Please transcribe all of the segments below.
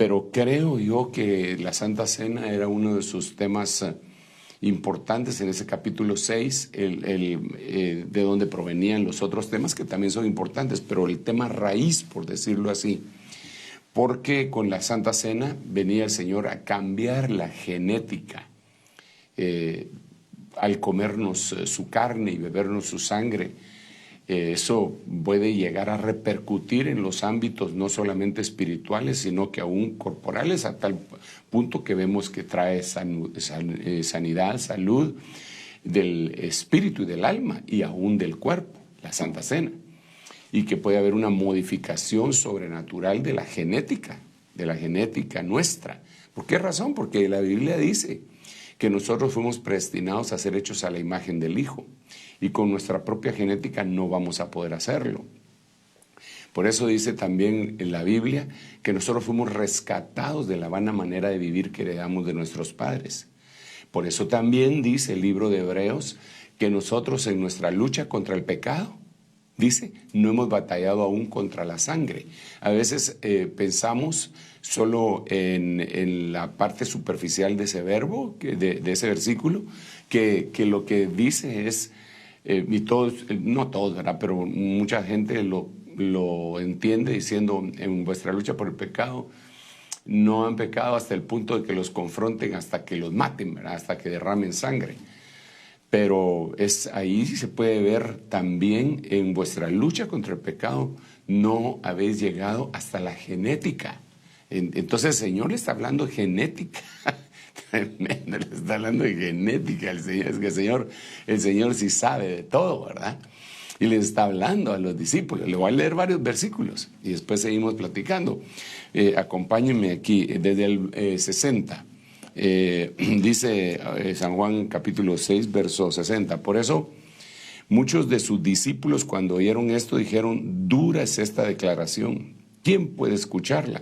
pero creo yo que la Santa Cena era uno de sus temas importantes en ese capítulo 6, de donde provenían los otros temas que también son importantes, pero el tema raíz, por decirlo así, porque con la Santa Cena venía el Señor a cambiar la genética. Al comernos su carne y bebernos su sangre, eso puede llegar a repercutir en los ámbitos no solamente espirituales, sino que aún corporales, a tal punto que vemos que trae sanidad, salud del espíritu y del alma y aún del cuerpo, la Santa Cena, y que puede haber una modificación sobrenatural de la genética nuestra. ¿Por qué razón? Porque la Biblia dice que nosotros fuimos predestinados a ser hechos a la imagen del Hijo, y con nuestra propia genética no vamos a poder hacerlo. Por eso dice también en la Biblia que nosotros fuimos rescatados de la vana manera de vivir que heredamos de nuestros padres. Por eso también dice el libro de Hebreos que nosotros en nuestra lucha contra el pecado, dice, no hemos batallado aún contra la sangre. A veces pensamos solo en la parte superficial de ese verbo, de ese versículo, que lo que dice es, y todos, no todos, ¿verdad?, pero mucha gente lo entiende diciendo, en vuestra lucha por el pecado, no han pecado hasta el punto de que los confronten hasta que los maten, ¿verdad?, hasta que derramen sangre. Pero ahí se puede ver también en vuestra lucha contra el pecado, no habéis llegado hasta la genética. Entonces el Señor le está hablando de genética. Tremendo, le está hablando de genética al Señor. Es que el Señor sí sabe de todo, ¿verdad? Y les está hablando a los discípulos. Le voy a leer varios versículos y después seguimos platicando. Acompáñenme aquí desde el 60. Dice San Juan capítulo 6, verso 60. Por eso muchos de sus discípulos cuando oyeron esto dijeron, dura es esta declaración, ¿quién puede escucharla?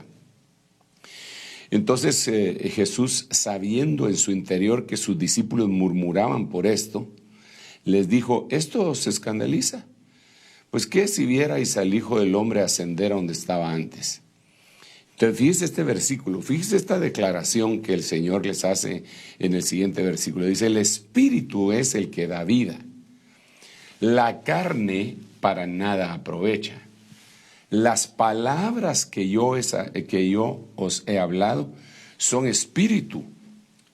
Entonces Jesús, sabiendo en su interior que sus discípulos murmuraban por esto, les dijo, ¿esto os escandaliza? Pues qué si vierais al Hijo del Hombre ascender a donde estaba antes. Entonces, fíjese este versículo, fíjese esta declaración que el Señor les hace en el siguiente versículo. Dice, el Espíritu es el que da vida. La carne para nada aprovecha. Las palabras que yo os he hablado son espíritu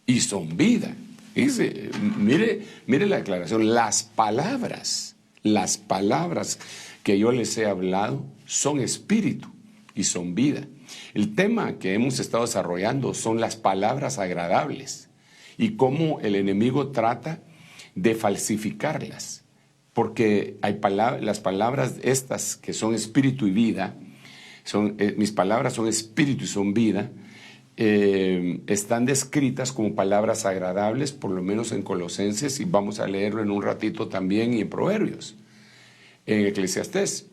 y son vida. Dice, mire la declaración, las palabras que yo les he hablado son espíritu y son vida. El tema que hemos estado desarrollando son las palabras agradables y cómo el enemigo trata de falsificarlas. Porque las palabras estas que son espíritu y vida, mis palabras son espíritu y son vida, están descritas como palabras agradables, por lo menos en Colosenses, y vamos a leerlo en un ratito también, y en Proverbios, en Eclesiastés.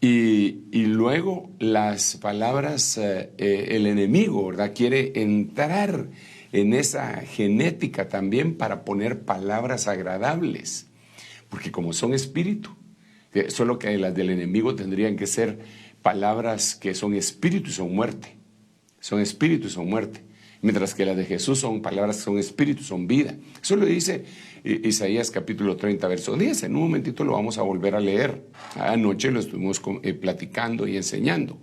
Y luego las palabras, el enemigo, ¿verdad?, quiere entrar en esa genética también para poner palabras agradables. Porque como son espíritu, solo que las del enemigo tendrían que ser palabras que son espíritu y son muerte. Son espíritu y son muerte. Mientras que las de Jesús son palabras que son espíritu y son vida. Eso lo dice Isaías capítulo 30, verso 10. En un momentito lo vamos a volver a leer. Anoche lo estuvimos platicando y enseñando.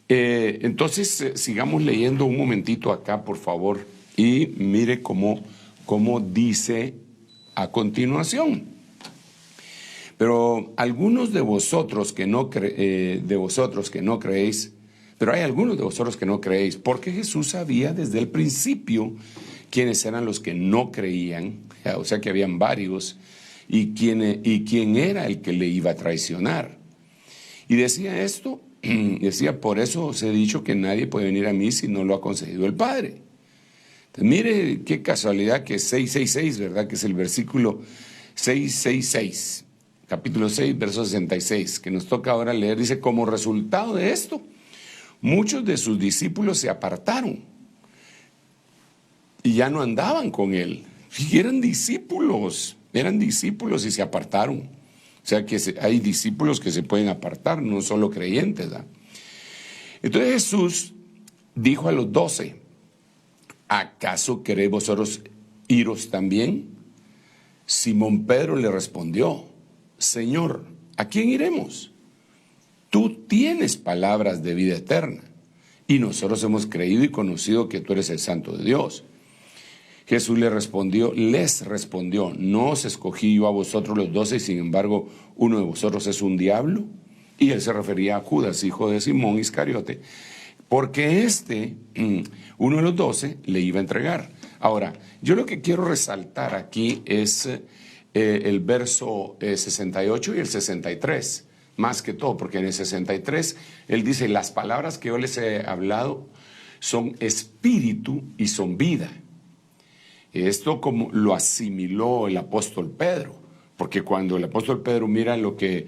Entonces, sigamos leyendo un momentito acá, por favor. Y mire cómo dice a continuación. Pero algunos de vosotros que no creéis, pero hay algunos de vosotros que no creéis, porque Jesús sabía desde el principio quiénes eran los que no creían, o sea que habían varios, y quién era el que le iba a traicionar. Y decía esto, decía, por eso os he dicho que nadie puede venir a mí si no lo ha concedido el Padre. Entonces, mire qué casualidad que 666, ¿verdad? Que es el versículo 666. Capítulo 6, verso 66, que nos toca ahora leer, dice, como resultado de esto, muchos de sus discípulos se apartaron y ya no andaban con él. Y eran discípulos y se apartaron. O sea que hay discípulos que se pueden apartar, no solo creyentes, ¿verdad? Entonces Jesús dijo a los 12, ¿acaso queréis vosotros iros también? Simón Pedro le respondió, Señor, ¿a quién iremos? Tú tienes palabras de vida eterna, y nosotros hemos creído y conocido que tú eres el Santo de Dios. Jesús les respondió, ¿no os escogí yo a vosotros los 12 y sin embargo uno de vosotros es un diablo? Y él se refería a Judas, hijo de Simón Iscariote, porque uno de los 12, le iba a entregar. Ahora, yo lo que quiero resaltar aquí es el verso 68 y el 63, más que todo, porque en el 63 él dice, las palabras que yo les he hablado son espíritu y son vida. Esto como lo asimiló el apóstol Pedro, porque cuando el apóstol Pedro mira lo que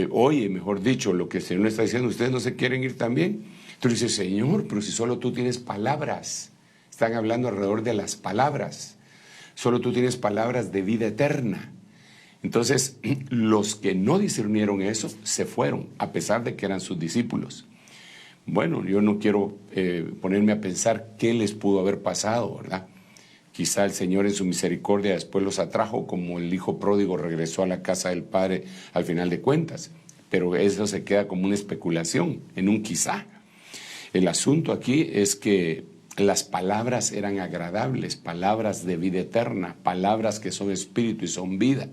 oye, mejor dicho, lo que el Señor le está diciendo, ¿ustedes no se quieren ir también? Entonces dice, Señor, pero si solo tú tienes palabras, están hablando alrededor de las palabras, solo tú tienes palabras de vida eterna. Entonces, los que no discernieron eso, se fueron, a pesar de que eran sus discípulos. Bueno, yo no quiero ponerme a pensar qué les pudo haber pasado, ¿verdad? Quizá el Señor en su misericordia después los atrajo, como el hijo pródigo regresó a la casa del Padre al final de cuentas. Pero eso se queda como una especulación, en un quizá. El asunto aquí es que las palabras eran agradables, palabras de vida eterna, palabras que son espíritu y son vida.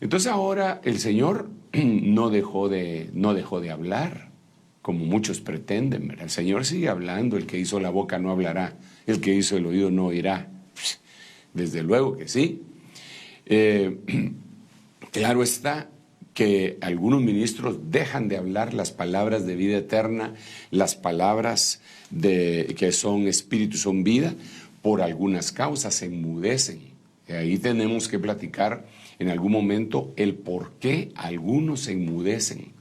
Entonces ahora el Señor no dejó de hablar, como muchos pretenden, ¿verdad? El Señor sigue hablando, el que hizo la boca no hablará, el que hizo el oído no oirá. Desde luego que sí. Claro está que algunos ministros dejan de hablar las palabras de vida eterna, las palabras que son espíritu, son vida, por algunas causas, se enmudecen. Y ahí tenemos que platicar en algún momento el por qué algunos se enmudecen.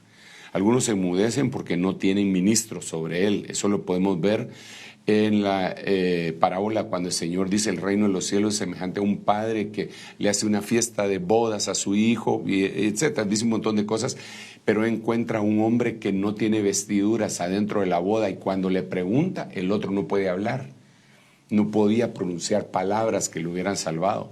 Algunos se enmudecen porque no tienen ministros sobre él. Eso lo podemos ver en la parábola cuando el Señor dice el reino de los cielos es semejante a un padre que le hace una fiesta de bodas a su hijo, etcétera. Dice un montón de cosas, pero encuentra a un hombre que no tiene vestiduras adentro de la boda y cuando le pregunta, el otro no puede hablar. No podía pronunciar palabras que lo hubieran salvado.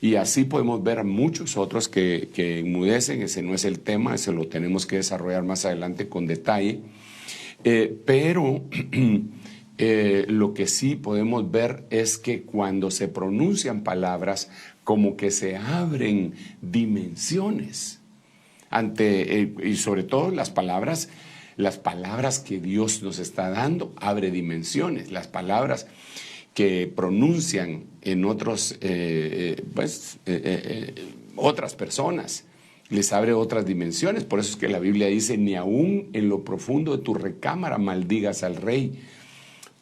Y así podemos ver a muchos otros que enmudecen. Ese no es el tema, ese lo tenemos que desarrollar más adelante con detalle. Pero lo que sí podemos ver es que cuando se pronuncian palabras, como que se abren dimensiones y sobre todo las palabras que Dios nos está dando, abre dimensiones. Las palabras que pronuncian en otras personas, les abre otras dimensiones. Por eso es que la Biblia dice, ni aún en lo profundo de tu recámara maldigas al rey,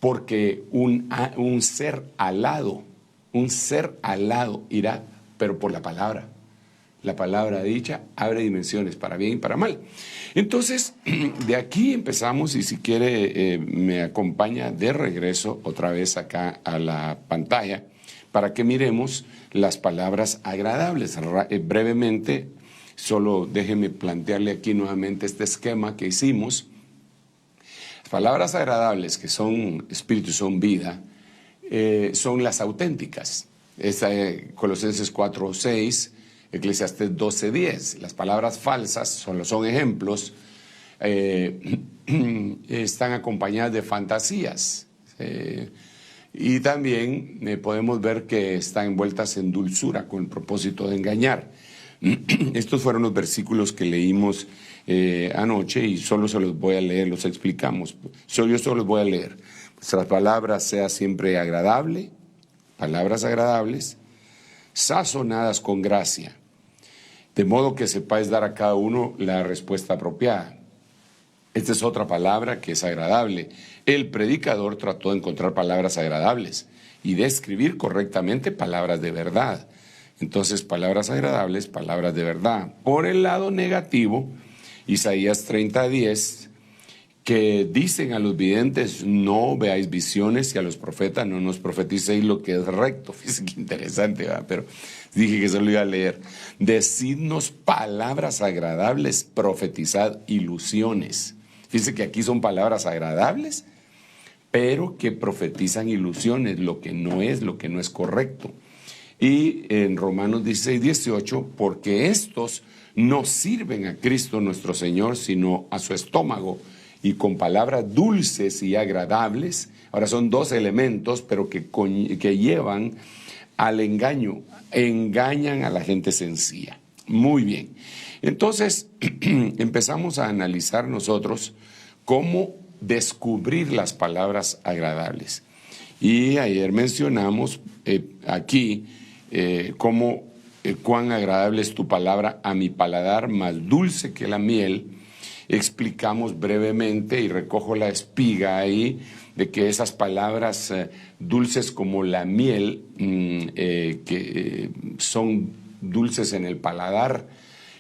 porque un ser alado irá, pero por la palabra. La palabra dicha abre dimensiones para bien y para mal. Entonces, de aquí empezamos y si quiere me acompaña de regreso otra vez acá a la pantalla para que miremos las palabras agradables. Brevemente, solo déjeme plantearle aquí nuevamente este esquema que hicimos. Las palabras agradables que son espíritu y son vida son las auténticas. Colosenses 4:6, Eclesiastés 12:10. Las palabras falsas son ejemplos, están acompañadas de fantasías y también podemos ver que están envueltas en dulzura con el propósito de engañar. Estos fueron los versículos que leímos anoche y solo se los voy a leer, los explicamos. Yo solo los voy a leer. Nuestras palabras sea siempre agradable, palabras agradables, sazonadas con gracia, de modo que sepáis dar a cada uno la respuesta apropiada. Esta es otra palabra que es agradable. El predicador trató de encontrar palabras agradables y de escribir correctamente palabras de verdad. Entonces, palabras agradables, palabras de verdad. Por el lado negativo, Isaías 30:10, que dicen a los videntes, no veáis visiones, y a los profetas, no nos profeticéis lo que es recto. Fíjense qué interesante, ¿verdad? Pero dije que solo iba a leer. Decidnos palabras agradables, profetizad ilusiones. Fíjense que aquí son palabras agradables pero que profetizan ilusiones, lo que no es correcto. Y en Romanos 16, 18, porque estos no sirven a Cristo nuestro Señor, sino a su estómago, y con palabras dulces y agradables. Ahora son dos elementos, pero que llevan al engaño, engañan a la gente sencilla. Muy bien. Entonces, empezamos a analizar nosotros cómo descubrir las palabras agradables. Y ayer mencionamos aquí cuán agradable es tu palabra a mi paladar, más dulce que la miel. Explicamos brevemente, y recojo la espiga ahí, de que esas palabras dulces como la miel, que son dulces en el paladar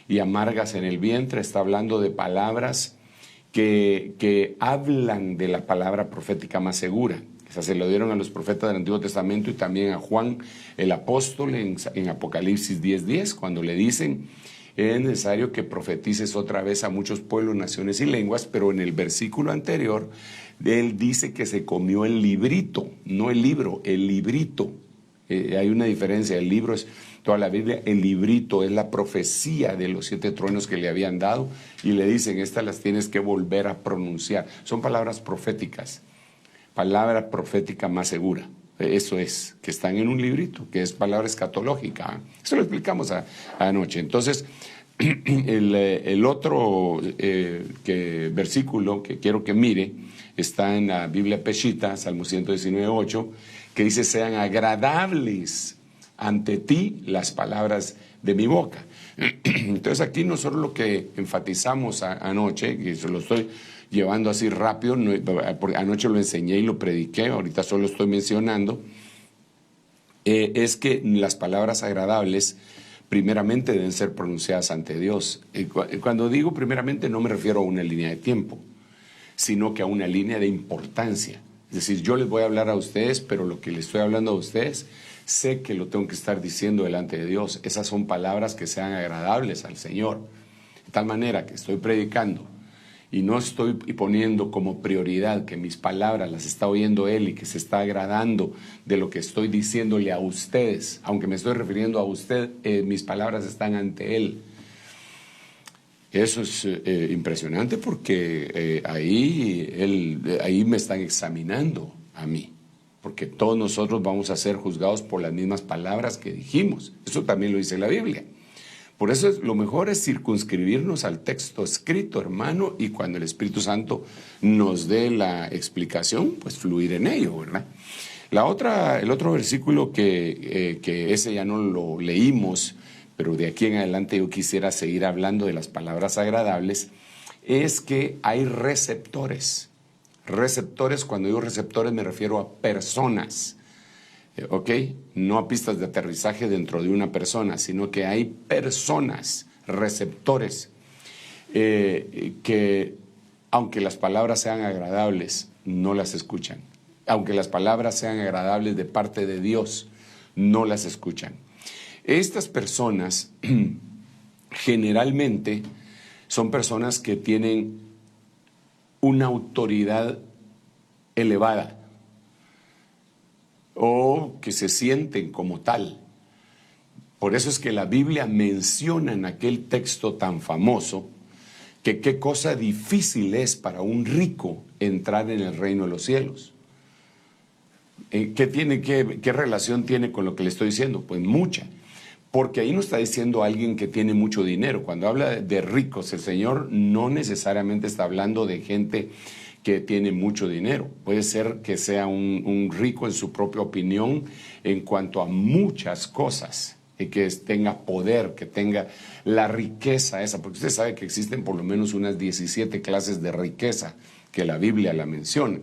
y amargas en el vientre, está hablando de palabras que hablan de la palabra profética más segura. Esa se lo dieron a los profetas del Antiguo Testamento y también a Juan el apóstol en Apocalipsis 10:10, cuando le dicen: es necesario que profetices otra vez a muchos pueblos, naciones y lenguas, pero en el versículo anterior, él dice que se comió el librito, no el libro, el librito. Hay una diferencia, el libro es toda la Biblia, el librito es la profecía de los 7 truenos que le habían dado, y le dicen: estas las tienes que volver a pronunciar. Son palabras proféticas, palabra profética más segura. Eso es, que están en un librito, que es palabra escatológica. Eso lo explicamos anoche. Entonces, el otro versículo que quiero que mire está en la Biblia Peshitta, Salmo 119:8, que dice: sean agradables ante ti las palabras de mi boca. Entonces aquí nosotros lo que enfatizamos anoche, que se lo estoy llevando así rápido, porque anoche lo enseñé y lo prediqué, ahorita solo estoy mencionando, es que las palabras agradables primeramente deben ser pronunciadas ante Dios. Cuando digo primeramente no me refiero a una línea de tiempo, sino que a una línea de importancia. Es decir, yo les voy a hablar a ustedes, pero lo que les estoy hablando a ustedes, sé que lo tengo que estar diciendo delante de Dios. Esas son palabras que sean agradables al Señor. De tal manera que estoy predicando y no estoy poniendo como prioridad que mis palabras las está oyendo Él y que se está agradando de lo que estoy diciéndole a ustedes. Aunque me estoy refiriendo a usted, mis palabras están ante Él. Eso es impresionante, porque ahí me están examinando a mí. Porque todos nosotros vamos a ser juzgados por las mismas palabras que dijimos. Eso también lo dice la Biblia. Por eso lo mejor es circunscribirnos al texto escrito, hermano, y cuando el Espíritu Santo nos dé la explicación, pues fluir en ello, ¿verdad? El otro versículo que ese ya no lo leímos, pero de aquí en adelante yo quisiera seguir hablando de las palabras agradables, es que hay receptores. Receptores, cuando digo receptores me refiero a personas. ¿Ok? No a pistas de aterrizaje dentro de una persona, sino que hay personas, receptores, que aunque las palabras sean agradables, no las escuchan. Aunque las palabras sean agradables de parte de Dios, no las escuchan. Estas personas generalmente son personas que tienen una autoridad elevada, o que se sienten como tal. Por eso es que la Biblia menciona en aquel texto tan famoso que qué cosa difícil es para un rico entrar en el reino de los cielos. ¿Qué relación tiene con lo que le estoy diciendo? Pues mucha. Porque ahí no está diciendo alguien que tiene mucho dinero. Cuando habla de ricos, el Señor no necesariamente está hablando de gente que tiene mucho dinero. Puede ser que sea un rico en su propia opinión en cuanto a muchas cosas, y que tenga poder, que tenga la riqueza esa, porque usted sabe que existen por lo menos unas 17 clases de riqueza que la Biblia las menciona.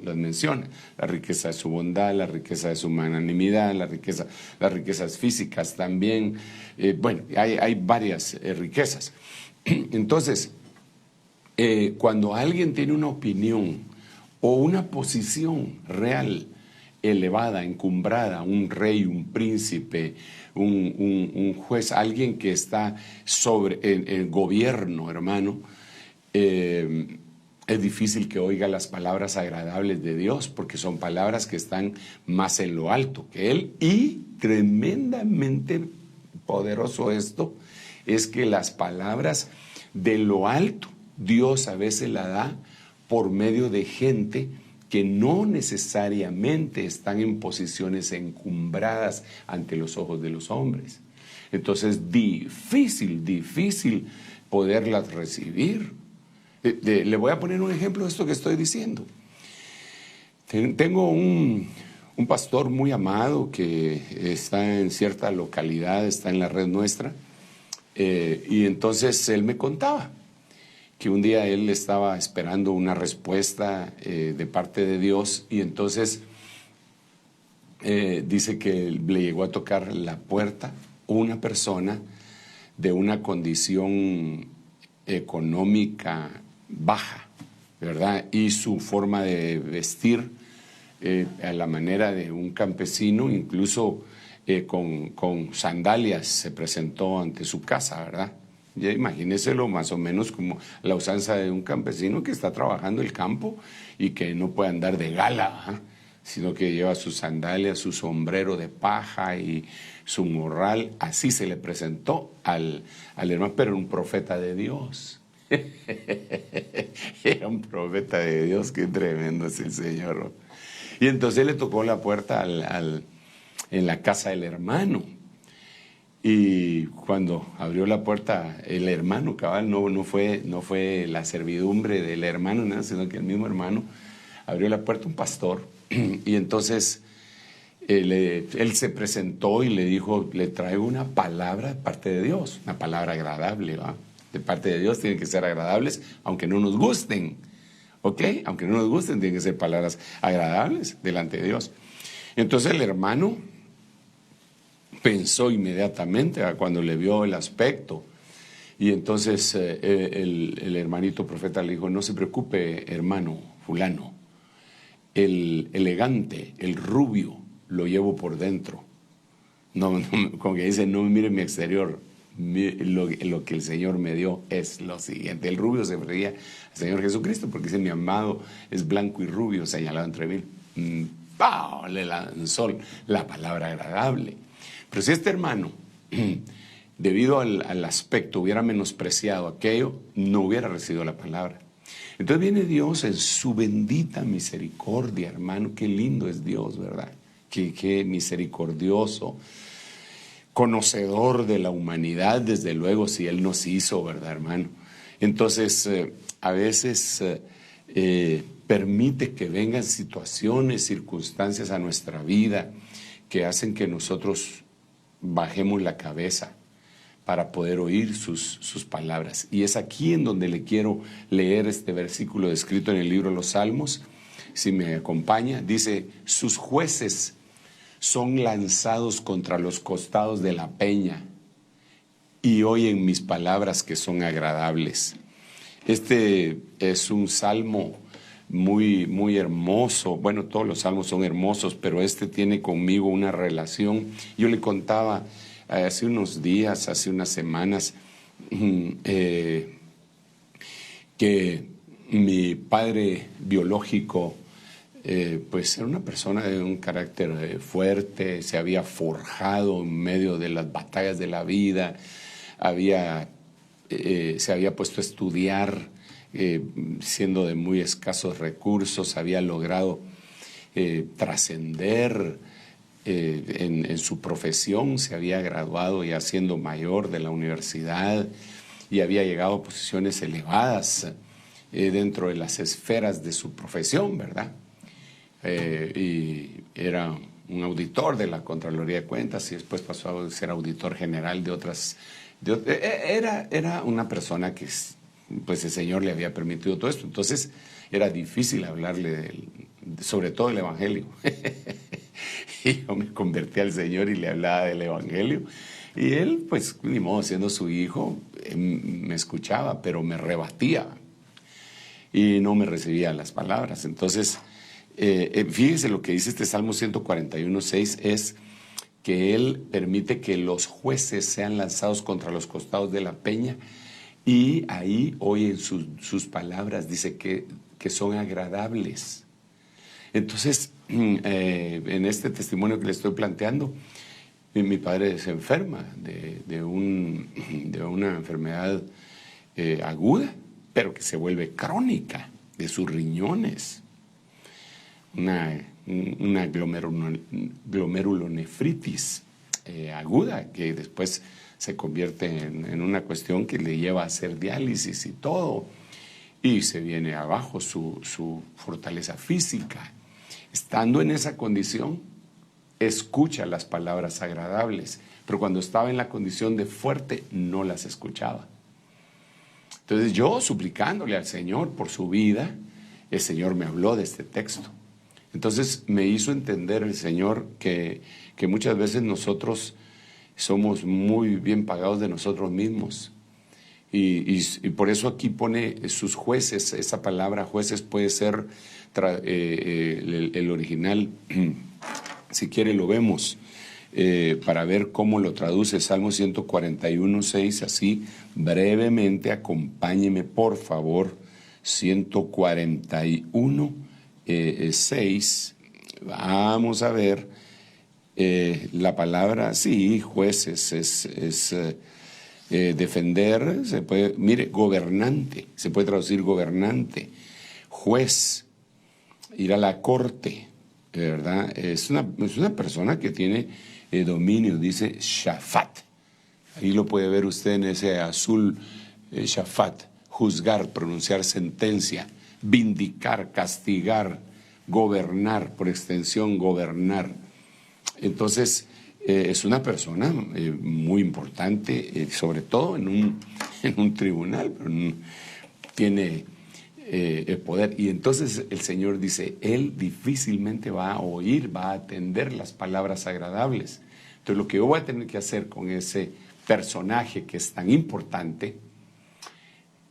La riqueza de su bondad, la riqueza de su magnanimidad, las riquezas físicas también. Hay varias riquezas. Entonces, cuando alguien tiene una opinión o una posición real, elevada, encumbrada, un rey, un príncipe, un juez, alguien que está sobre el gobierno, hermano, es difícil que oiga las palabras agradables de Dios, porque son palabras que están más en lo alto que Él. Y tremendamente poderoso esto es que las palabras de lo alto Dios a veces la da por medio de gente que no necesariamente están en posiciones encumbradas ante los ojos de los hombres. Entonces, difícil poderlas recibir. Le voy a poner un ejemplo de esto que estoy diciendo. Tengo un pastor muy amado que está en cierta localidad, está en la red nuestra, y entonces él me contaba que un día él estaba esperando una respuesta de parte de Dios, y entonces dice que le llegó a tocar la puerta una persona de una condición económica baja, ¿verdad? Y su forma de vestir a la manera de un campesino, incluso con sandalias se presentó ante su casa, ¿verdad? Ya imagínenselo más o menos como la usanza de un campesino que está trabajando el campo y que no puede andar de gala, ¿eh? Sino que lleva sus sandalias, su sombrero de paja y su morral. Así se le presentó al hermano, pero un profeta de Dios. Era un profeta de Dios, qué tremendo es el Señor. Y entonces le tocó la puerta en la casa del hermano. Y cuando abrió la puerta, el hermano, cabal, no fue la servidumbre del hermano, nada, sino que el mismo hermano abrió la puerta, un pastor, y entonces él se presentó y le dijo, le traigo una palabra de parte de Dios, una palabra agradable, ¿va? De parte de Dios tienen que ser agradables, aunque no nos gusten, ¿ok? Aunque no nos gusten, tienen que ser palabras agradables delante de Dios. Entonces el hermano pensó inmediatamente cuando le vio el aspecto, y entonces el hermanito profeta le dijo, no se preocupe, hermano fulano, el elegante, el rubio, lo llevo por dentro. No, como que dice, no mire mi exterior, lo que el Señor me dio es lo siguiente. El rubio se refería al Señor Jesucristo, porque dice, mi amado es blanco y rubio, señalado entre mil. ¡Pau! Le lanzó la palabra agradable. Pero si este hermano, debido al aspecto, hubiera menospreciado aquello, no hubiera recibido la palabra. Entonces viene Dios en su bendita misericordia, hermano. Qué lindo es Dios, ¿verdad? Qué misericordioso, conocedor de la humanidad, desde luego, si Él nos hizo, ¿verdad, hermano? Entonces, a veces permite que vengan situaciones, circunstancias a nuestra vida que hacen que nosotros bajemos la cabeza para poder oír sus palabras. Y es aquí en donde le quiero leer este versículo escrito en el libro de los Salmos. Si me acompaña, dice, sus jueces son lanzados contra los costados de la peña y oyen mis palabras que son agradables. Este es un salmo muy hermoso. Bueno, todos los salmos son hermosos, pero este tiene conmigo una relación. Yo le contaba hace unos días, hace unas semanas, que mi padre biológico, pues era una persona de un carácter fuerte, se había forjado en medio de las batallas de la vida, se había puesto a estudiar, siendo de muy escasos recursos, había logrado trascender en su profesión, se había graduado ya siendo mayor de la universidad y había llegado a posiciones elevadas dentro de las esferas de su profesión, ¿verdad? Y era un auditor de la Contraloría de Cuentas y después pasó a ser auditor general de otras... Era una persona que pues el Señor le había permitido todo esto, entonces era difícil hablarle sobre todo el Evangelio. Y yo me convertí al Señor y le hablaba del Evangelio, y él, pues ni modo, siendo su hijo, me escuchaba, pero me rebatía y no me recibía las palabras. Entonces, fíjese lo que dice este Salmo 141:6, es que Él permite que los jueces sean lanzados contra los costados de la peña Y ahí oyen sus palabras, dice que son agradables. Entonces, en este testimonio que le estoy planteando, mi padre se enferma de una enfermedad aguda, pero que se vuelve crónica, de sus riñones. Una glomerulonefritis aguda, que después se convierte en una cuestión que le lleva a hacer diálisis y todo. Y se viene abajo su fortaleza física. Estando en esa condición, escucha las palabras agradables, pero cuando estaba en la condición de fuerte, no las escuchaba. Entonces yo, suplicándole al Señor por su vida, el Señor me habló de este texto. Entonces me hizo entender el Señor que muchas veces nosotros somos muy bien pagados de nosotros mismos. Y por eso aquí pone sus jueces. Esa palabra jueces puede ser el original, si quiere lo vemos, para ver cómo lo traduce Salmo 141:6, así brevemente. Acompáñeme por favor. 141:6. Vamos a ver la palabra, sí, jueces es defender, se puede, mire, gobernante, se puede traducir gobernante, juez, ir a la corte, ¿verdad? Es una persona que tiene dominio, dice Shafat. Ahí lo puede ver usted en ese azul, Shafat, juzgar, pronunciar sentencia, vindicar, castigar, gobernar, por extensión, gobernar. Entonces, es una persona muy importante, sobre todo en un tribunal, pero tiene el poder. Y entonces el Señor dice, Él difícilmente va a oír, va a atender las palabras agradables. Entonces lo que yo voy a tener que hacer con ese personaje que es tan importante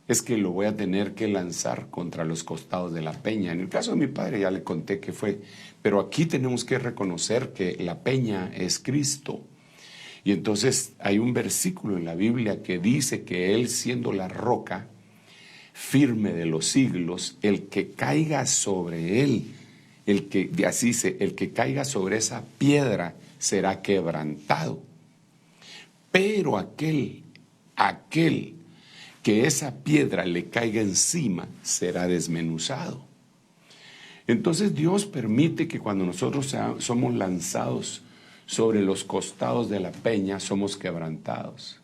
es que lo voy a tener que lanzar contra los costados de la peña. En el caso de mi padre ya le conté que fue, pero aquí tenemos que reconocer que la peña es Cristo. Y entonces hay un versículo en la Biblia que dice que Él, siendo la roca firme de los siglos, el que caiga sobre Él, así dice, el que caiga sobre esa piedra será quebrantado. Pero aquel que esa piedra le caiga encima será desmenuzado. Entonces Dios permite que cuando nosotros somos lanzados sobre los costados de la peña, somos quebrantados.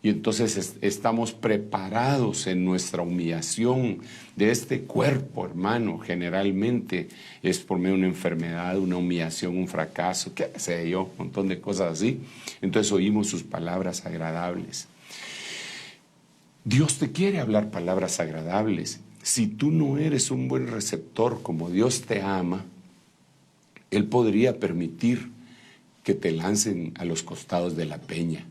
Y entonces estamos preparados en nuestra humillación de este cuerpo, hermano. Generalmente es por medio de una enfermedad, una humillación, un fracaso, qué sé yo, un montón de cosas así. Entonces oímos sus palabras agradables. Dios te quiere hablar palabras agradables. Si tú no eres un buen receptor como Dios te ama, Él podría permitir que te lancen a los costados de la peña.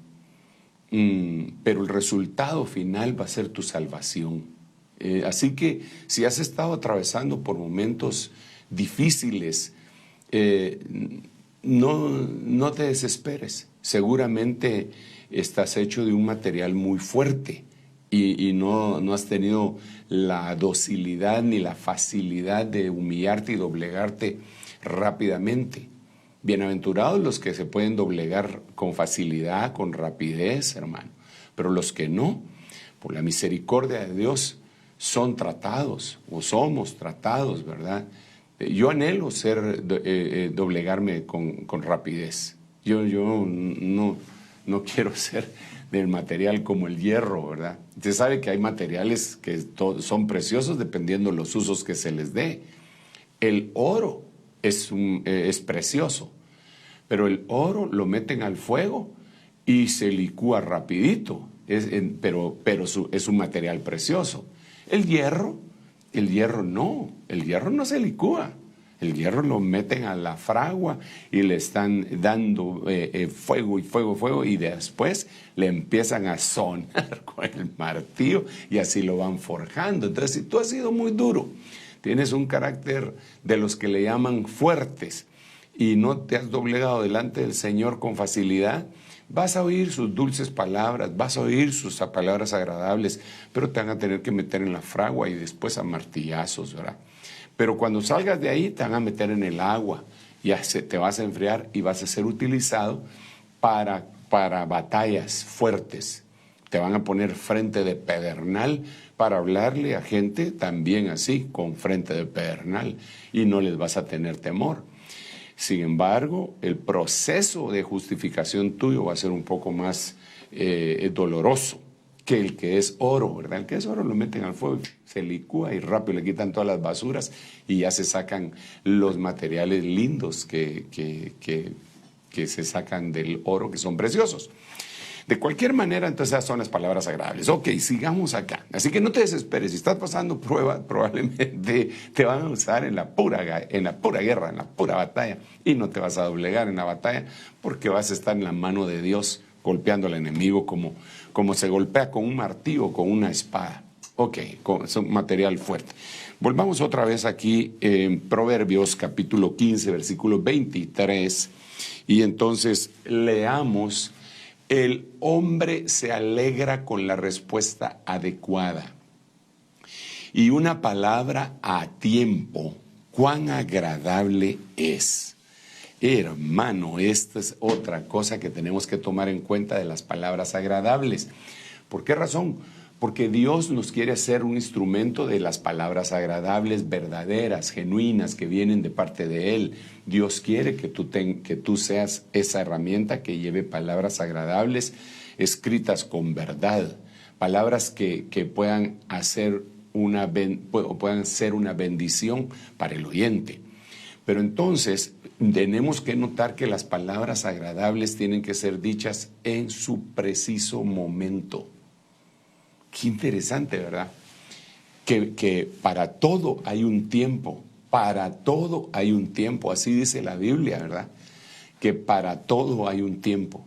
Pero el resultado final va a ser tu salvación. Así que si has estado atravesando por momentos difíciles, no te desesperes. Seguramente estás hecho de un material muy fuerte y no has tenido la docilidad ni la facilidad de humillarte y doblegarte rápidamente. Bienaventurados los que se pueden doblegar con facilidad, con rapidez, hermano. Pero los que no, por la misericordia de Dios, son tratados o somos tratados, ¿verdad? Yo anhelo doblegarme con rapidez. Yo no quiero ser del material como el hierro, ¿verdad? Usted sabe que hay materiales que son preciosos dependiendo de los usos que se les dé. El oro es precioso, pero el oro lo meten al fuego y se licúa rapidito, pero es un material precioso. El hierro no se licúa. El hierro lo meten a la fragua y le están dando fuego y después le empiezan a sonar con el martillo y así lo van forjando. Entonces, si tú has sido muy duro, tienes un carácter de los que le llaman fuertes y no te has doblegado delante del Señor con facilidad, vas a oír sus dulces palabras, vas a oír sus palabras agradables, pero te van a tener que meter en la fragua y después a martillazos, ¿verdad? Pero cuando salgas de ahí te van a meter en el agua, te vas a enfriar y vas a ser utilizado para batallas fuertes. Te van a poner frente de pedernal para hablarle a gente también así, con frente de pedernal, y no les vas a tener temor. Sin embargo, el proceso de justificación tuyo va a ser un poco más doloroso que el que es oro, ¿verdad? El que es oro lo meten al fuego, se licúa y rápido le quitan todas las basuras y ya se sacan los materiales lindos que se sacan del oro, que son preciosos. De cualquier manera, entonces esas son las palabras agradables. Ok, sigamos acá. Así que no te desesperes. Si estás pasando prueba, probablemente te van a usar en la pura guerra, en la pura batalla. Y no te vas a doblegar en la batalla porque vas a estar en la mano de Dios golpeando al enemigo como se golpea con un martillo o con una espada. Ok, es un material fuerte. Volvamos otra vez aquí en Proverbios capítulo 15, versículo 23. Y entonces leamos: el hombre se alegra con la respuesta adecuada, y una palabra a tiempo, cuán agradable es. Hermano, esta es otra cosa que tenemos que tomar en cuenta de las palabras agradables. ¿Por qué razón? Porque Dios nos quiere hacer un instrumento de las palabras agradables, verdaderas, genuinas, que vienen de parte de Él. Dios quiere que tú seas esa herramienta que lleve palabras agradables, escritas con verdad, palabras que puedan ser una bendición para el oyente. Pero entonces tenemos que notar que las palabras agradables tienen que ser dichas en su preciso momento. Qué interesante, ¿verdad? Que para todo hay un tiempo, para todo hay un tiempo, así dice la Biblia, ¿verdad? Que para todo hay un tiempo,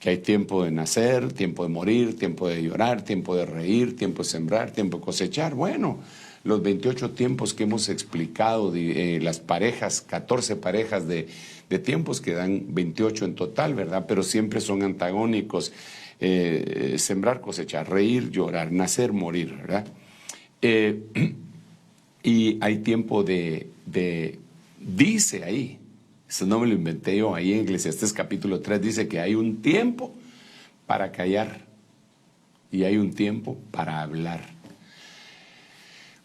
que hay tiempo de nacer, tiempo de morir, tiempo de llorar, tiempo de reír, tiempo de sembrar, tiempo de cosechar. Bueno, los 28 tiempos que hemos explicado, las parejas, 14 parejas de tiempos que dan 28 en total, ¿verdad? Pero siempre son antagónicos. Sembrar, cosechar, reír, llorar, nacer, morir, ¿verdad? Y hay tiempo dice ahí, eso no me lo inventé yo, ahí en Eclesiastés capítulo 3 dice que hay un tiempo para callar y hay un tiempo para hablar.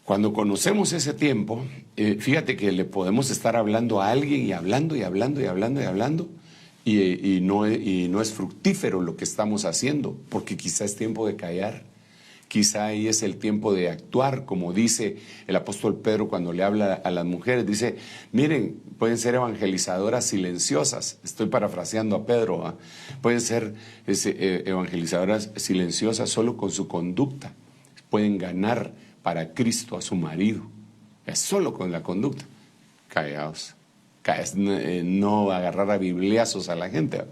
Cuando conocemos ese tiempo, fíjate que le podemos estar hablando a alguien y hablando y hablando y hablando y hablando, y no es fructífero lo que estamos haciendo, porque quizá es tiempo de callar, quizá ahí es el tiempo de actuar, como dice el apóstol Pedro cuando le habla a las mujeres, dice, miren, pueden ser evangelizadoras silenciosas, estoy parafraseando a Pedro, ¿eh? Pueden ser evangelizadoras silenciosas solo con su conducta, pueden ganar para Cristo a su marido, es solo con la conducta. Callaos, no agarrar a bibliazos a la gente,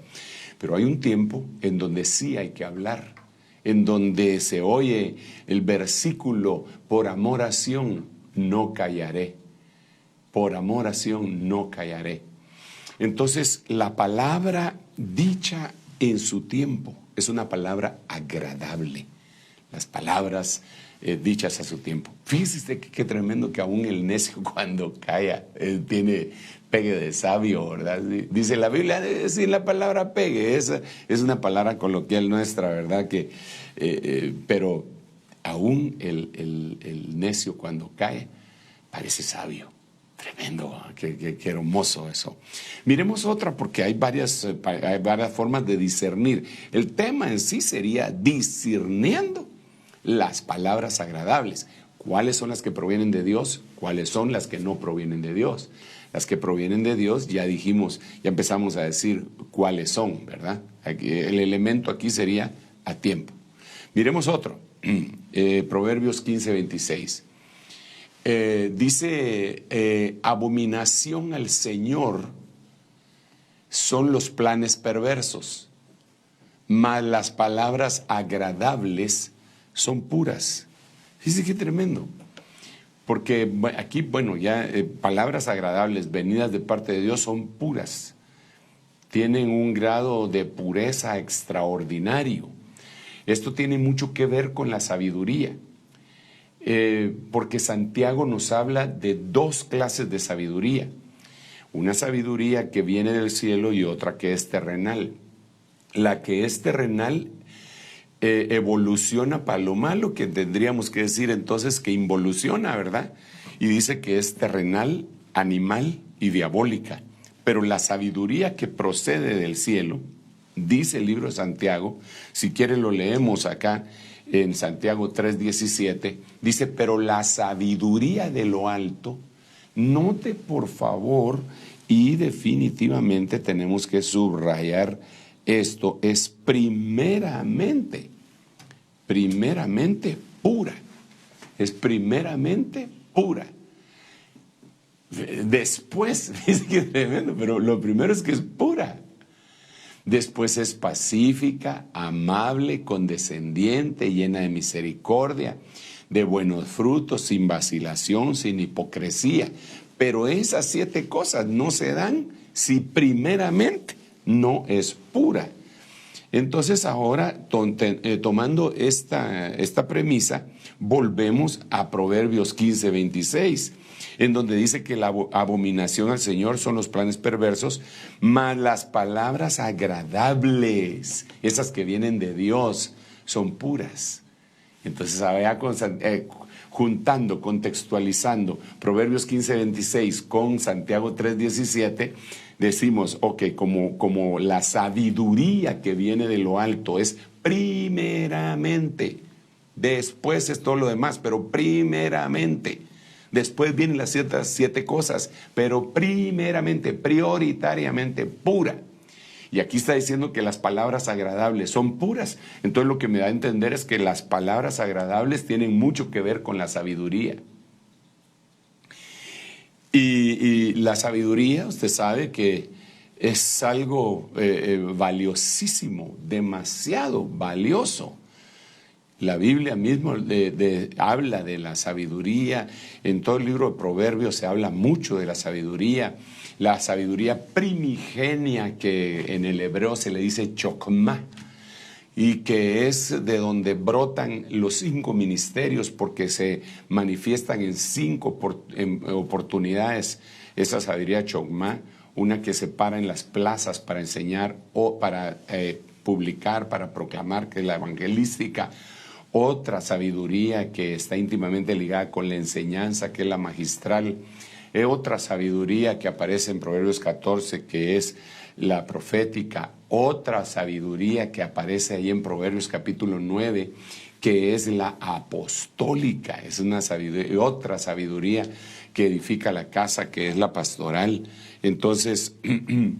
pero hay un tiempo en donde sí hay que hablar, en donde se oye el versículo, por amor a Sión no callaré, por amor a Sión no callaré. Entonces la palabra dicha en su tiempo es una palabra agradable, las palabras dichas a su tiempo. Fíjese qué tremendo que aún el necio cuando calla tiene pegue de sabio, ¿verdad? Dice la Biblia, sin la palabra pegue, es una palabra coloquial nuestra, ¿verdad? Pero aún el necio cuando cae parece sabio. Tremendo, qué hermoso eso. Miremos otra, porque hay varias formas de discernir. El tema en sí sería discerniendo las palabras agradables. ¿Cuáles son las que provienen de Dios? ¿Cuáles son las que no provienen de Dios? Las que provienen de Dios, ya dijimos, ya empezamos a decir cuáles son, ¿verdad? El elemento aquí sería a tiempo. Miremos otro, Proverbios 15, 26. Dice, abominación al Señor son los planes perversos, mas las palabras agradables son puras. Fíjese qué tremendo. Porque aquí, bueno, ya palabras agradables venidas de parte de Dios son puras. Tienen un grado de pureza extraordinario. Esto tiene mucho que ver con la sabiduría. Porque Santiago nos habla de dos clases de sabiduría. Una sabiduría que viene del cielo y otra que es terrenal. La que es terrenal evoluciona para lo malo, que tendríamos que decir entonces que involuciona, ¿verdad? Y dice que es terrenal, animal y diabólica. Pero la sabiduría que procede del cielo, dice el libro de Santiago, si quieren lo leemos acá en Santiago 3:17, dice, pero la sabiduría de lo alto, note por favor, y definitivamente tenemos que subrayar esto, es primeramente pura. Es primeramente pura. Después, es que es tremendo, pero lo primero es que es pura. Después es pacífica, amable, condescendiente, llena de misericordia, de buenos frutos, sin vacilación, sin hipocresía. Pero esas 7 cosas no se dan si primeramente no es pura. Entonces ahora, tomando esta premisa, volvemos a Proverbios 15:26, en donde dice que la abominación al Señor son los planes perversos, mas las palabras agradables, esas que vienen de Dios, son puras. Entonces, juntando, contextualizando Proverbios 15:26 con Santiago 3:17, decimos, ok, como la sabiduría que viene de lo alto es primeramente, después es todo lo demás, pero primeramente, después vienen las 7 cosas, pero primeramente, prioritariamente pura. Y aquí está diciendo que las palabras agradables son puras. Entonces lo que me da a entender es que las palabras agradables tienen mucho que ver con la sabiduría. Y la sabiduría, usted sabe que es algo valiosísimo, demasiado valioso. La Biblia mismo habla de la sabiduría. En todo el libro de Proverbios se habla mucho de la sabiduría primigenia, que en el hebreo se le dice chokmah, y que es de donde brotan los 5 ministerios, porque se manifiestan en 5 oportunidades esa sabiduría chokmah, una que se para en las plazas para enseñar o para publicar, para proclamar, que es la evangelística. Otra sabiduría que está íntimamente ligada con la enseñanza, que es la magistral. Otra sabiduría que aparece en Proverbios 14, que es la profética. Otra sabiduría que aparece ahí en Proverbios capítulo 9, que es la apostólica. Es una sabiduría, otra sabiduría que edifica la casa, que es la pastoral. Entonces, y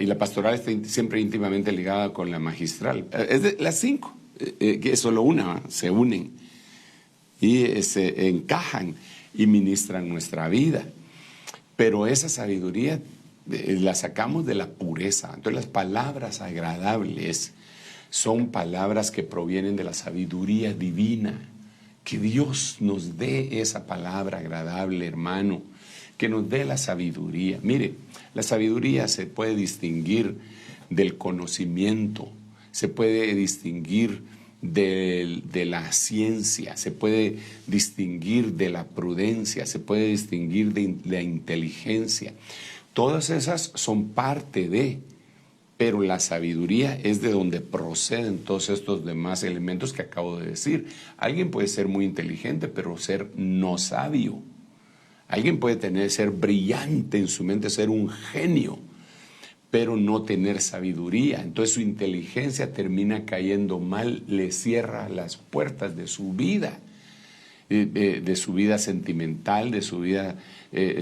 la pastoral está siempre íntimamente ligada con la magistral. Es de las 5, que es solo una, se unen y se encajan y ministran nuestra vida. Pero esa sabiduría la sacamos de la pureza. Entonces las palabras agradables son palabras que provienen de la sabiduría divina. Que Dios nos dé esa palabra agradable, hermano, que nos dé la sabiduría. Mire, la sabiduría se puede distinguir del conocimiento, se puede distinguir de la ciencia, se puede distinguir de la prudencia, se puede distinguir de la inteligencia. Todas esas son parte de, pero la sabiduría es de donde proceden todos estos demás elementos que acabo de decir. Alguien puede ser muy inteligente, pero ser no sabio. Alguien puede ser brillante en su mente, ser un genio, pero no tener sabiduría. Entonces su inteligencia termina cayendo mal, le cierra las puertas de su vida, de su vida sentimental, de su vida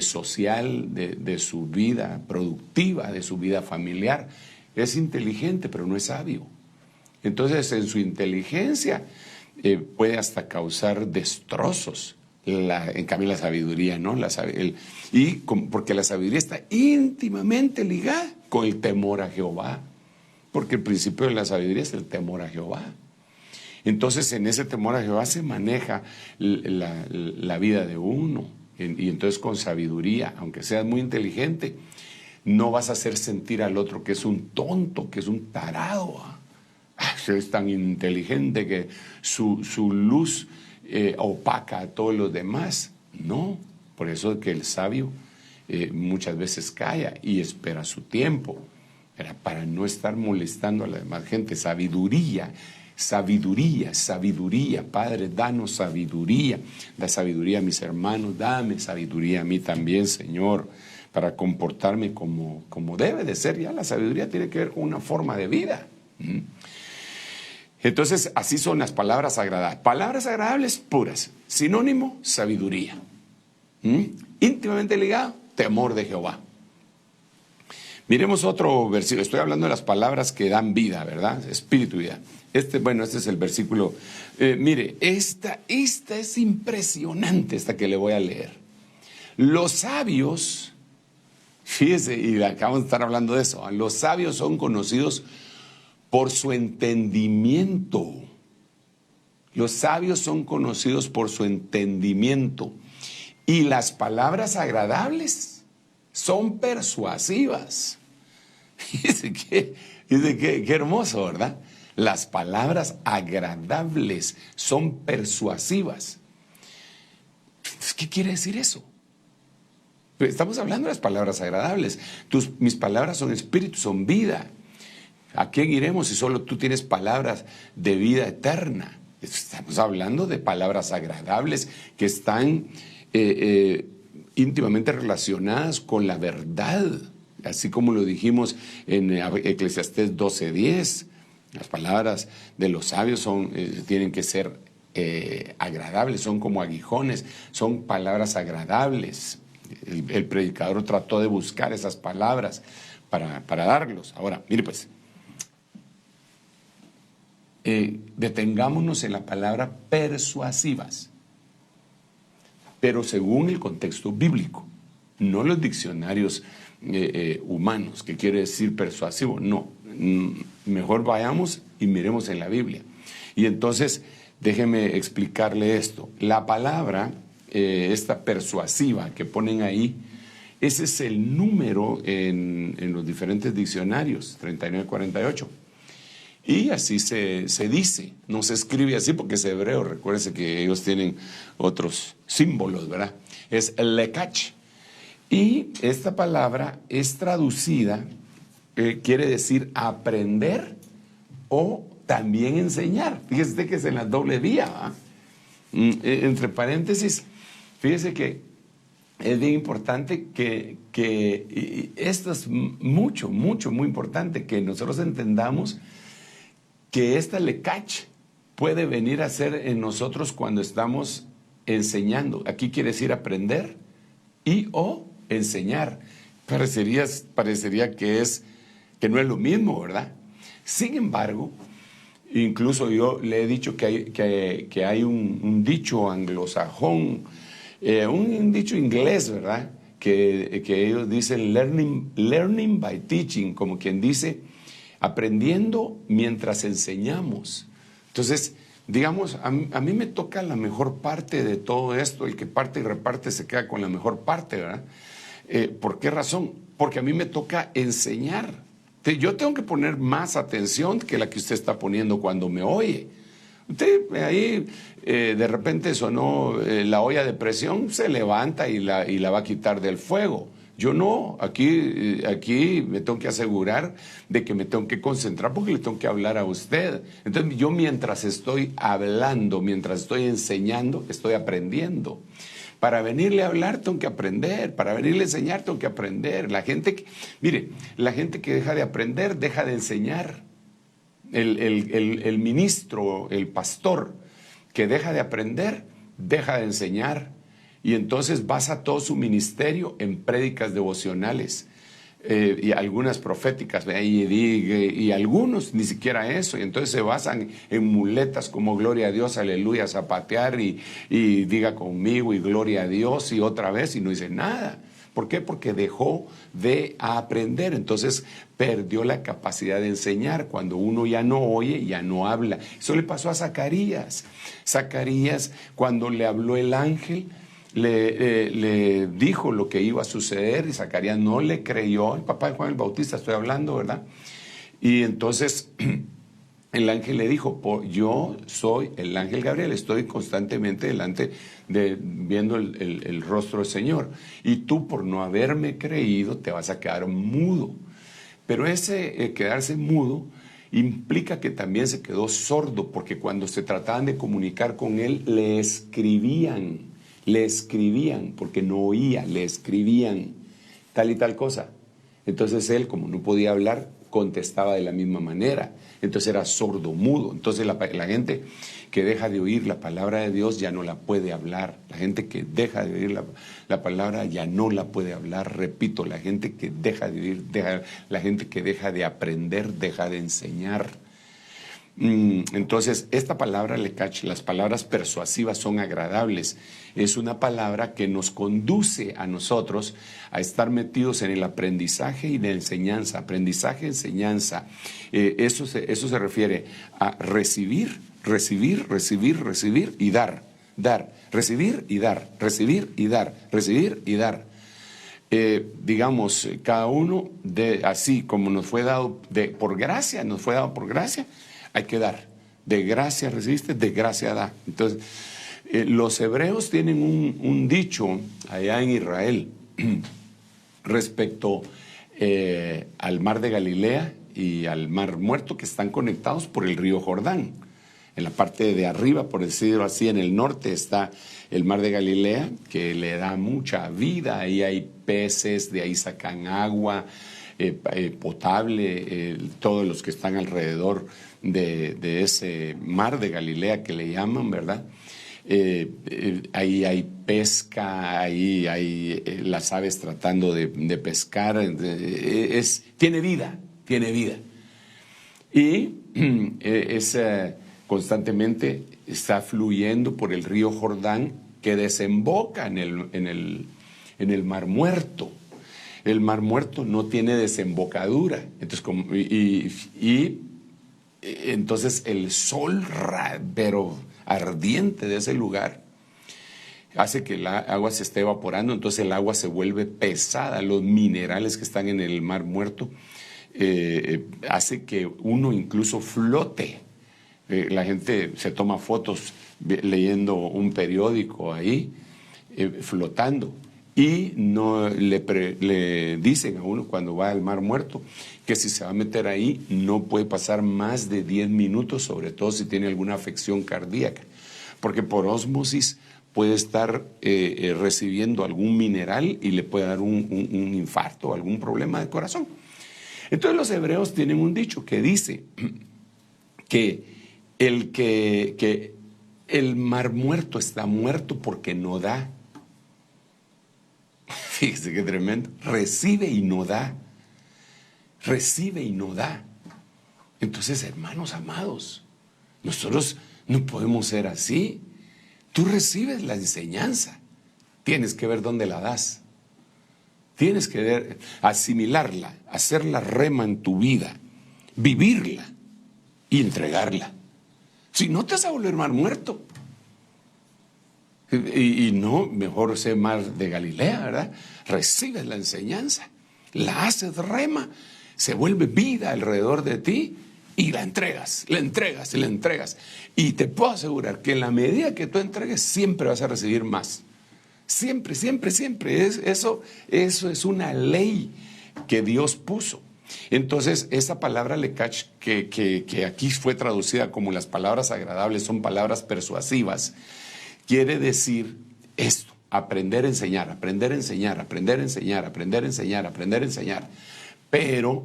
social, de su vida productiva, de su vida familiar. Es inteligente, pero no es sabio. Entonces en su inteligencia puede hasta causar destrozos. En cambio la sabiduría, ¿no? Porque la sabiduría está íntimamente ligada con el temor a Jehová, porque el principio de la sabiduría es el temor a Jehová. Entonces, en ese temor a Jehová se maneja la vida de uno. Y entonces con sabiduría, aunque seas muy inteligente, no vas a hacer sentir al otro que es un tonto, que es un tarado. Es tan inteligente que su luz opaca a todos los demás. No, por eso es que el sabio muchas veces calla y espera su tiempo, para no estar molestando a la demás gente. Sabiduría, sabiduría, sabiduría. Padre, danos sabiduría. Da sabiduría a mis hermanos, dame sabiduría a mí también, Señor, para comportarme como debe de ser. Ya la sabiduría tiene que ver con una forma de vida. Entonces, así son las palabras agradables. Palabras agradables puras. Sinónimo, sabiduría. Íntimamente ligado, temor de Jehová. Miremos otro versículo. Estoy hablando de las palabras que dan vida, ¿verdad? Espíritu y vida. Este es el versículo. Mire, esta es impresionante, esta que le voy a leer. Los sabios, fíjese, y acabamos de estar hablando de eso, los sabios son conocidos por su entendimiento. Los sabios son conocidos por su entendimiento. Y las palabras agradables son persuasivas. Fíjese qué hermoso, ¿verdad? Las palabras agradables son persuasivas. ¿Qué quiere decir eso? Estamos hablando de las palabras agradables. Mis palabras son espíritu, son vida. ¿A quién iremos si solo tú tienes palabras de vida eterna? Estamos hablando de palabras agradables que están íntimamente relacionadas con la verdad, así como lo dijimos en Eclesiastés 12:10. Las palabras de los sabios tienen que ser agradables, son como aguijones, son palabras agradables. El predicador trató de buscar esas palabras para darlos. Ahora, mire pues, detengámonos en la palabra persuasivas, pero según el contexto bíblico, no los diccionarios humanos, que quiere decir persuasivo, no. Mejor vayamos y miremos en la Biblia. Y entonces, déjeme explicarle esto. La palabra, esta persuasiva que ponen ahí, ese es el número en los diferentes diccionarios, 3948. Y así se dice, no se escribe así porque es hebreo, recuérdense que ellos tienen otros símbolos, ¿verdad? Es lekach. Y esta palabra es traducida, quiere decir aprender o también enseñar. Fíjese que es en la doble vía, ¿verdad? Entre paréntesis, fíjese que es bien importante que esto es muy importante, que nosotros entendamos que esta lekach puede venir a ser en nosotros cuando estamos enseñando. Aquí quiere decir aprender y o enseñar. Parecería que no es lo mismo, ¿verdad? Sin embargo, incluso yo le he dicho que hay un dicho anglosajón, un dicho inglés, ¿verdad? Que ellos dicen learning by teaching, como quien dice, aprendiendo mientras enseñamos. Entonces, digamos, a mí me toca la mejor parte de todo esto. El que parte y reparte se queda con la mejor parte, ¿verdad? ¿Por qué razón? Porque a mí me toca enseñar. Yo tengo que poner más atención que la que usted está poniendo cuando me oye. Usted ahí de repente sonó la olla de presión, se levanta y la va a quitar del fuego. Yo no, aquí me tengo que asegurar de que me tengo que concentrar porque le tengo que hablar a usted. Entonces yo mientras estoy hablando, mientras estoy enseñando, estoy aprendiendo. Para venirle a hablar tengo que aprender, para venirle a enseñar tengo que aprender. La gente que deja de aprender, deja de enseñar. El ministro, el pastor que deja de aprender, deja de enseñar. Y entonces basa todo su ministerio en prédicas devocionales y algunas proféticas, y algunos ni siquiera eso. Y entonces se basan en muletas como gloria a Dios, aleluya, zapatear y diga conmigo y gloria a Dios y otra vez y no dice nada. ¿Por qué? Porque dejó de aprender, entonces perdió la capacidad de enseñar. Cuando uno ya no oye, ya no habla. Eso le pasó a Zacarías. Zacarías, cuando le habló el ángel, le dijo lo que iba a suceder y Zacarías no le creyó. El papá de Juan el Bautista estoy hablando, ¿verdad? Y entonces el ángel le dijo, yo soy el ángel Gabriel, estoy constantemente delante viendo el rostro del Señor. Y tú, por no haberme creído, te vas a quedar mudo. Pero ese quedarse mudo implica que también se quedó sordo, porque cuando se trataban de comunicar con él, le escribían, porque no oía, le escribían tal y tal cosa. Entonces él, como no podía hablar, contestaba de la misma manera. Entonces era sordo, mudo. Entonces la gente que deja de oír la palabra de Dios ya no la puede hablar. La gente que deja de oír la palabra ya no la puede hablar. Repito, la gente que deja de oír, la gente que deja de aprender, deja de enseñar. Entonces, esta palabra lekach, las palabras persuasivas son agradables. Es una palabra que nos conduce a nosotros a estar metidos en el aprendizaje y la enseñanza. Aprendizaje, enseñanza. Eso se refiere a recibir y dar. Dar, recibir y dar, recibir y dar, recibir y dar. Digamos, cada uno, así como nos fue dado por gracia, hay que dar. De gracia recibiste, de gracia da. Entonces, los hebreos tienen un dicho allá en Israel respecto al mar de Galilea y al mar muerto, que están conectados por el río Jordán. En la parte de arriba, por decirlo así, en el norte está el mar de Galilea, que le da mucha vida. Ahí hay peces, de ahí sacan agua potable, todos los que están alrededor de ese mar de Galilea que le llaman, ¿verdad? Ahí hay pesca, ahí hay las aves tratando de pescar, tiene vida. Y constantemente está fluyendo por el río Jordán, que desemboca en el Mar Muerto. El Mar Muerto no tiene desembocadura. Entonces, entonces el sol, pero ardiente de ese lugar, hace que el agua se esté evaporando, entonces el agua se vuelve pesada. Los minerales que están en el Mar Muerto hace que uno incluso flote. La gente se toma fotos leyendo un periódico ahí, flotando. Y no le dicen a uno cuando va al Mar Muerto que si se va a meter ahí no puede pasar más de 10 minutos, sobre todo si tiene alguna afección cardíaca, porque por ósmosis puede estar recibiendo algún mineral y le puede dar un infarto, algún problema de corazón. Entonces los hebreos tienen un dicho que dice que el Mar Muerto está muerto porque no da. Fíjese qué tremendo. Recibe y no da. Entonces, hermanos amados, nosotros no podemos ser así. Tú recibes la enseñanza, tienes que ver dónde la das. Tienes que ver, asimilarla, hacerla rema en tu vida, vivirla y entregarla. Si no, te vas a volver Mar Muerto. Y no, mejor ser Mar de Galilea, ¿verdad? Recibes la enseñanza, la haces rema, se vuelve vida alrededor de ti y la entregas. Y te puedo asegurar que en la medida que tú entregues, siempre vas a recibir más. Siempre. Eso es una ley que Dios puso. Entonces, esa palabra lekach, que aquí fue traducida como las palabras agradables, son palabras persuasivas, quiere decir esto: aprender a enseñar. Pero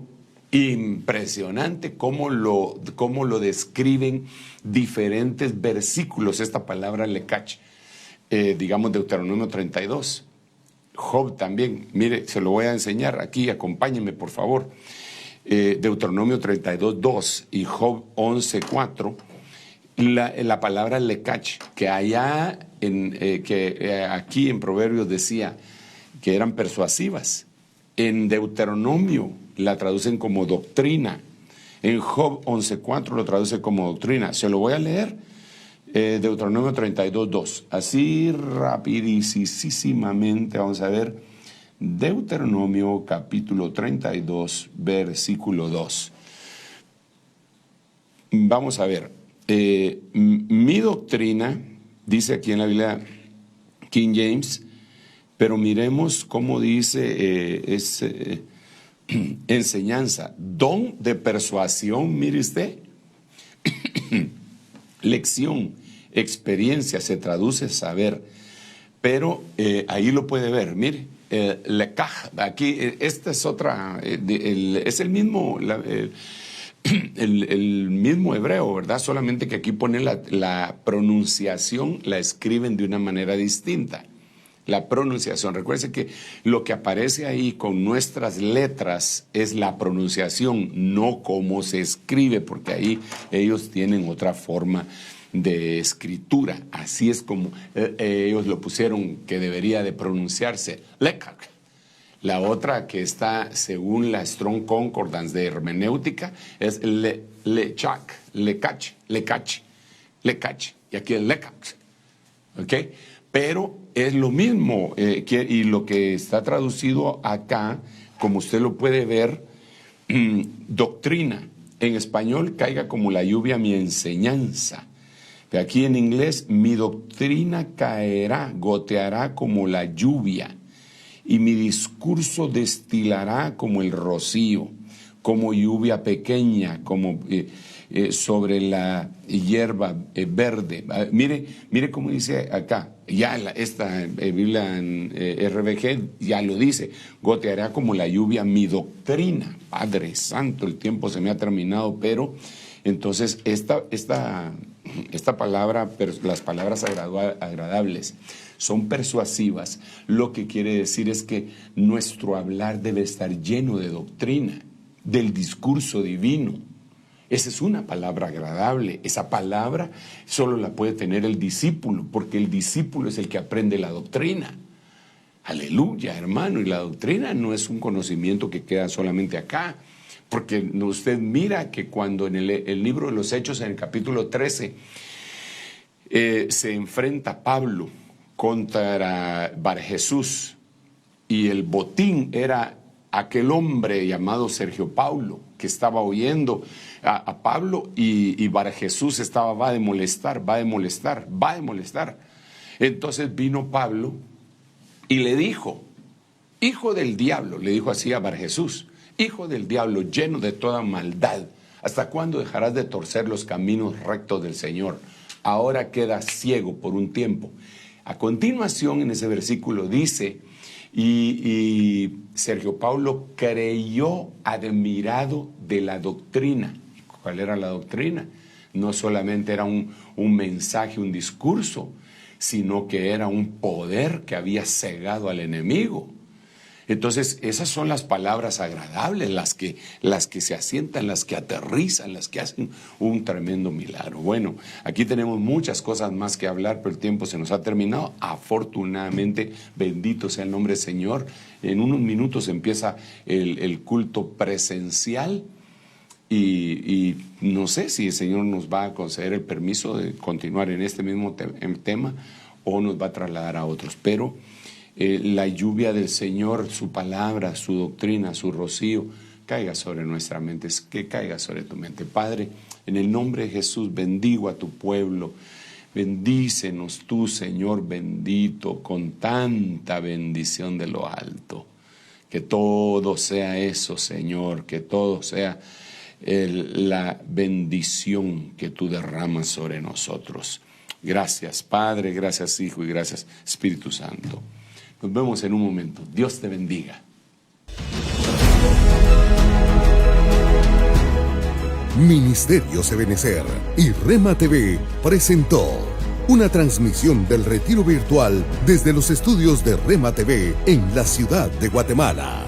impresionante cómo lo describen diferentes versículos esta palabra lekach. Digamos Deuteronomio 32. Job también, mire, se lo voy a enseñar aquí, acompáñenme por favor. Deuteronomio 32:2 y Job 11:4. La palabra lekach, que aquí en Proverbios decía que eran persuasivas. En Deuteronomio la traducen como doctrina. En Job 11:4 lo traduce como doctrina. Se lo voy a leer. Deuteronomio 32:2. Así rapidísimamente vamos a ver. Deuteronomio capítulo 32, versículo 2. Vamos a ver. Mi doctrina, dice aquí en la Biblia King James, pero miremos cómo dice enseñanza, don de persuasión, mire usted, lección, experiencia, se traduce saber, pero ahí lo puede ver, mire, lekaj, aquí, esta es otra, es el mismo, el mismo hebreo, ¿verdad? Solamente que aquí ponen la pronunciación, la escriben de una manera distinta. La pronunciación, recuerden que lo que aparece ahí con nuestras letras es la pronunciación, no cómo se escribe, porque ahí ellos tienen otra forma de escritura. Así es como ellos lo pusieron que debería de pronunciarse. Lekaj. La otra que está según la Strong Concordance de hermenéutica es lekach. Y aquí es lekach. ¿Ok? Pero es lo mismo, y lo que está traducido acá, como usted lo puede ver, doctrina. En español, caiga como la lluvia mi enseñanza. Pero aquí en inglés, mi doctrina caerá, goteará como la lluvia, y mi discurso destilará como el rocío, como lluvia pequeña, como sobre la hierba verde. Mire cómo dice acá, ya esta Biblia en RBG ya lo dice, goteará como la lluvia mi doctrina. Padre Santo, el tiempo se me ha terminado, pero entonces esta palabra, las palabras agradables son persuasivas. Lo que quiere decir es que nuestro hablar debe estar lleno de doctrina, del discurso divino. Esa es una palabra agradable. Esa palabra solo la puede tener el discípulo, porque el discípulo es el que aprende la doctrina. Aleluya, hermano. Y la doctrina no es un conocimiento que queda solamente acá, porque usted mira que cuando en el libro de los Hechos, en el capítulo 13, se enfrenta Pablo contra Barjesús, y el botín era aquel hombre llamado Sergio Paulo, que estaba oyendo a Pablo, y Barjesús va a molestar. Entonces vino Pablo y le dijo, hijo del diablo, le dijo así a Barjesús, hijo del diablo, lleno de toda maldad, ¿hasta cuándo dejarás de torcer los caminos rectos del Señor? Ahora quedas ciego por un tiempo. A continuación, en ese versículo dice, y Sergio Paulo creyó admirado de la doctrina. ¿Cuál era la doctrina? No solamente era un mensaje, un discurso, sino que era un poder que había cegado al enemigo. Entonces, esas son las palabras agradables, las que se asientan, las que aterrizan, las que hacen un tremendo milagro. Bueno, aquí tenemos muchas cosas más que hablar, pero el tiempo se nos ha terminado. Afortunadamente, bendito sea el nombre del Señor. En unos minutos empieza el culto presencial y no sé si el Señor nos va a conceder el permiso de continuar en este mismo tema o nos va a trasladar a otros, pero la lluvia del Señor, su palabra, su doctrina, su rocío, caiga sobre nuestra mente, que caiga sobre tu mente. Padre, en el nombre de Jesús, bendigo a tu pueblo. Bendícenos tú, Señor bendito, con tanta bendición de lo alto. Que todo sea eso, Señor, que todo sea la bendición que tú derramas sobre nosotros. Gracias, Padre, gracias, Hijo, y gracias, Espíritu Santo. Nos vemos en un momento. Dios te bendiga. Ministerios Ebenecer y Rema TV presentó una transmisión del retiro virtual desde los estudios de Rema TV en la ciudad de Guatemala.